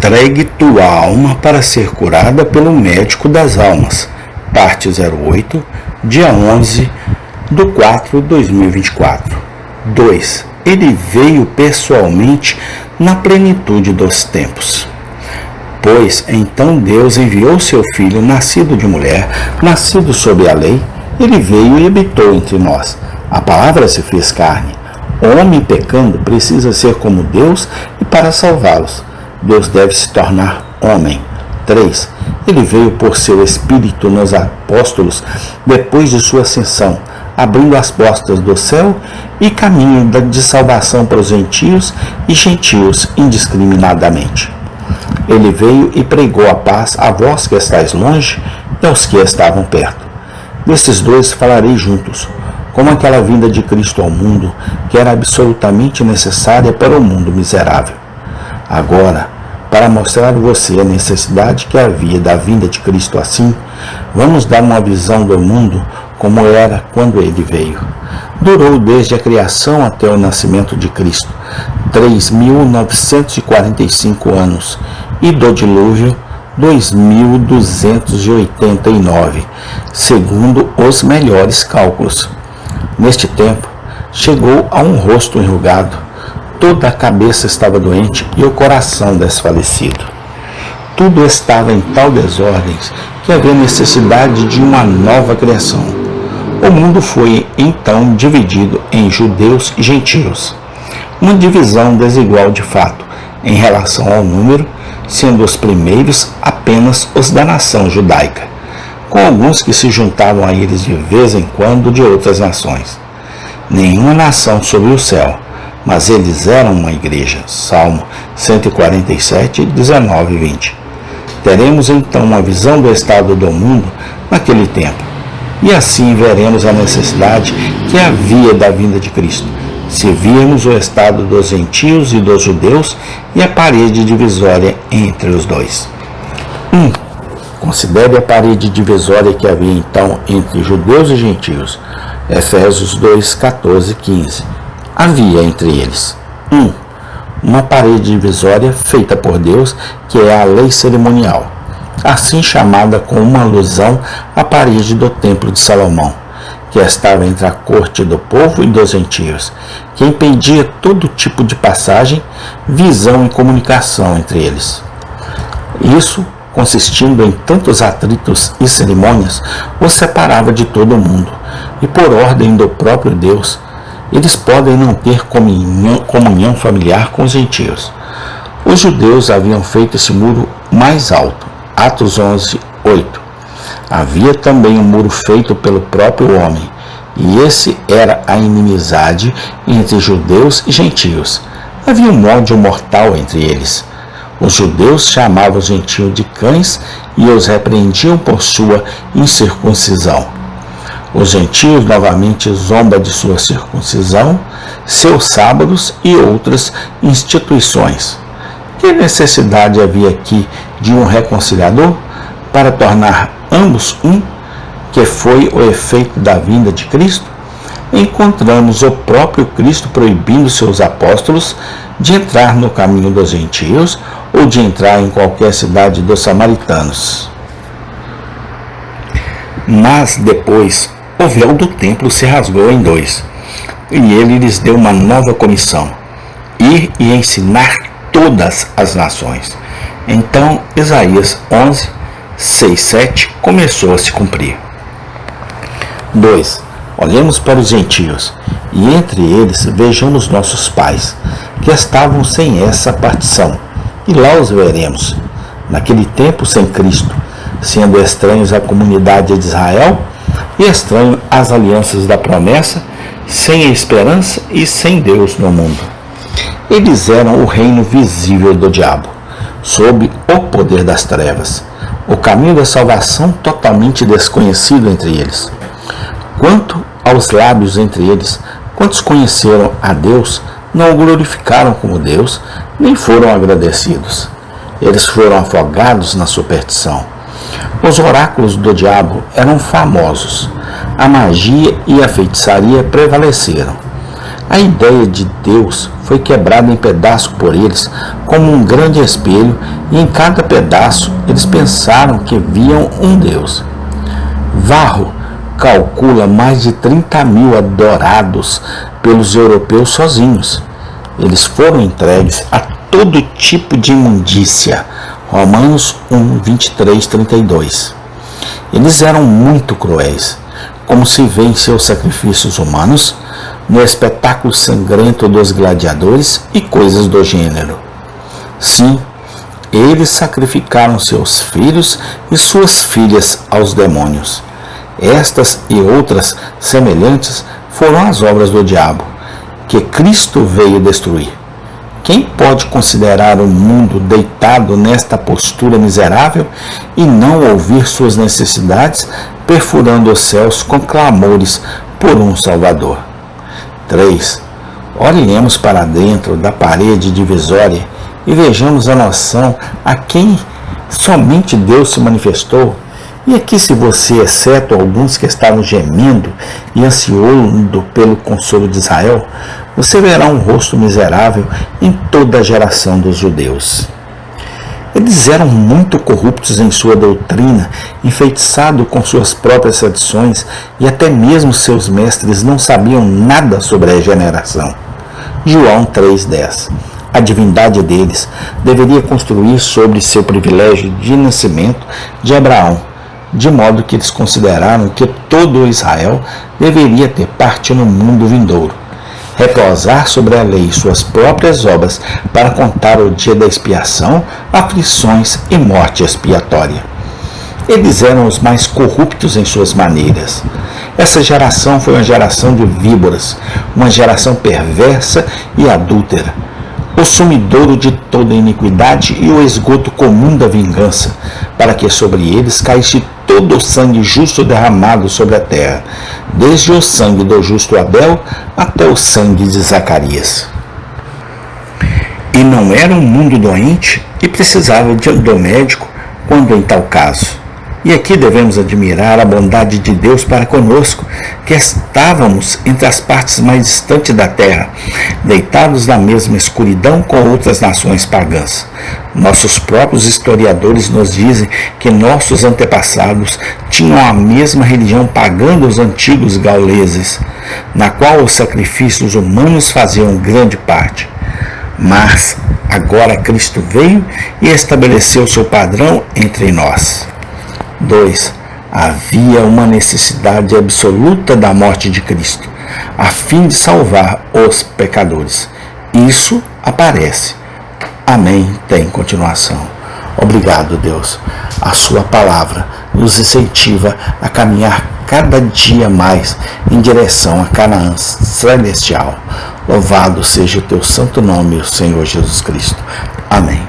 Entregue tua alma para ser curada pelo médico das almas. Parte 08, dia 11/4/2024. 2. Ele veio pessoalmente na plenitude dos tempos. Pois então Deus enviou seu Filho, nascido de mulher, nascido sob a lei. Ele veio e habitou entre nós. A palavra se fez carne. O homem pecando precisa ser como Deus, e para salvá-los, Deus deve se tornar homem. 3. Ele veio por seu Espírito nos apóstolos depois de sua ascensão, abrindo as portas do céu e caminho de salvação para os gentios e gentios indiscriminadamente. Ele veio e pregou a paz a vós que estáis longe e aos que estavam perto. Desses dois falarei juntos, como aquela vinda de Cristo ao mundo, que era absolutamente necessária para o mundo miserável. Agora, para mostrar a você a necessidade que havia da vinda de Cristo assim, vamos dar uma visão do mundo como era quando ele veio. Durou desde a criação até o nascimento de Cristo, 3.945 anos, e do dilúvio, 2.289, segundo os melhores cálculos. Neste tempo, chegou a um rosto enrugado, toda a cabeça estava doente e o coração desfalecido. Tudo estava em tal desordem que havia necessidade de uma nova criação. O mundo foi então dividido em judeus e gentios. Uma divisão desigual de fato, em relação ao número, sendo os primeiros apenas os da nação judaica, com alguns que se juntavam a eles de vez em quando de outras nações. Nenhuma nação sob o céu, mas eles eram uma igreja. Salmo 147, 19 e 20. Teremos então uma visão do estado do mundo naquele tempo, e assim veremos a necessidade que havia da vinda de Cristo, se virmos o estado dos gentios e dos judeus e a parede divisória entre os dois. 1. Considere a parede divisória que havia então entre judeus e gentios. Efésios 2, 14 e 15. Havia entre eles 1. Uma parede divisória feita por Deus, que é a lei cerimonial, assim chamada com uma alusão à parede do templo de Salomão, que estava entre a corte do povo e dos gentios, que impedia todo tipo de passagem, visão e comunicação entre eles. Isso, consistindo em tantos atritos e cerimônias, os separava de todo o mundo, e por ordem do próprio Deus, eles podem não ter comunhão familiar com os gentios. Os judeus haviam feito esse muro mais alto. Atos 11, 8. Havia também um muro feito pelo próprio homem, e esse era a inimizade entre judeus e gentios. Havia um ódio mortal entre eles. Os judeus chamavam os gentios de cães e os repreendiam por sua incircuncisão. Os gentios novamente zombam de sua circuncisão, seus sábados e outras instituições. Que necessidade havia aqui de um reconciliador para tornar ambos um, que foi o efeito da vinda de Cristo? Encontramos o próprio Cristo proibindo seus apóstolos de entrar no caminho dos gentios ou de entrar em qualquer cidade dos samaritanos. Mas depois, o véu do templo se rasgou em dois, e ele lhes deu uma nova comissão: ir e ensinar todas as nações. Então, Isaías 11, 6, 7 começou a se cumprir. 2. Olhemos para os gentios, e entre eles vejamos nossos pais, que estavam sem essa partição, e lá os veremos, naquele tempo sem Cristo, sendo estranhos à comunidade de Israel, e estranho às alianças da promessa, sem a esperança e sem Deus no mundo. Eles eram o reino visível do diabo, sob o poder das trevas, o caminho da salvação totalmente desconhecido entre eles. Quanto aos lábios entre eles, quantos conheceram a Deus, não o glorificaram como Deus, nem foram agradecidos. Eles foram afogados na superstição. Os oráculos do diabo eram famosos. A magia e a feitiçaria prevaleceram. A ideia de Deus foi quebrada em pedaços por eles, como um grande espelho, e em cada pedaço eles pensaram que viam um Deus. Varro calcula mais de 30.000 adorados pelos europeus sozinhos. Eles foram entregues a todo tipo de imundícia. Romanos 1, 23, 32. Eles eram muito cruéis, como se vê em seus sacrifícios humanos, no espetáculo sangrento dos gladiadores e coisas do gênero. Sim, eles sacrificaram seus filhos e suas filhas aos demônios. Estas e outras semelhantes foram as obras do diabo, que Cristo veio destruir. Quem pode considerar o mundo deitado nesta postura miserável e não ouvir suas necessidades, perfurando os céus com clamores por um Salvador? 3. Olhemos para dentro da parede divisória e vejamos a noção a quem somente Deus se manifestou. E aqui, se você, exceto alguns que estavam gemendo e ansioso pelo consolo de Israel, você verá um rosto miserável em toda a geração dos judeus. Eles eram muito corruptos em sua doutrina, enfeitiçados com suas próprias tradições, e até mesmo seus mestres não sabiam nada sobre a regeneração. João 3,10. A divindade deles deveria construir sobre seu privilégio de nascimento de Abraão, de modo que eles consideraram que todo Israel deveria ter parte no mundo vindouro, repousar sobre a lei e suas próprias obras para contar o dia da expiação, aflições e morte expiatória. Eles eram os mais corruptos em suas maneiras. Essa geração foi uma geração de víboras, uma geração perversa e adúltera, o sumidouro de toda iniquidade e o esgoto comum da vingança, para que sobre eles caísse todo o sangue justo derramado sobre a terra, desde o sangue do justo Abel até o sangue de Zacarias. E não era um mundo doente e precisava do médico quando em tal caso. E aqui devemos admirar a bondade de Deus para conosco, que estávamos entre as partes mais distantes da terra, deitados na mesma escuridão com outras nações pagãs. Nossos próprios historiadores nos dizem que nossos antepassados tinham a mesma religião pagã dos antigos gauleses, na qual os sacrifícios humanos faziam grande parte. Mas agora Cristo veio e estabeleceu seu padrão entre nós. 2. Havia uma necessidade absoluta da morte de Cristo, a fim de salvar os pecadores. Isso aparece. Amém. Tem continuação. Obrigado, Deus. A sua palavra nos incentiva a caminhar cada dia mais em direção a Canaã celestial. Louvado seja o teu santo nome, Senhor Jesus Cristo. Amém.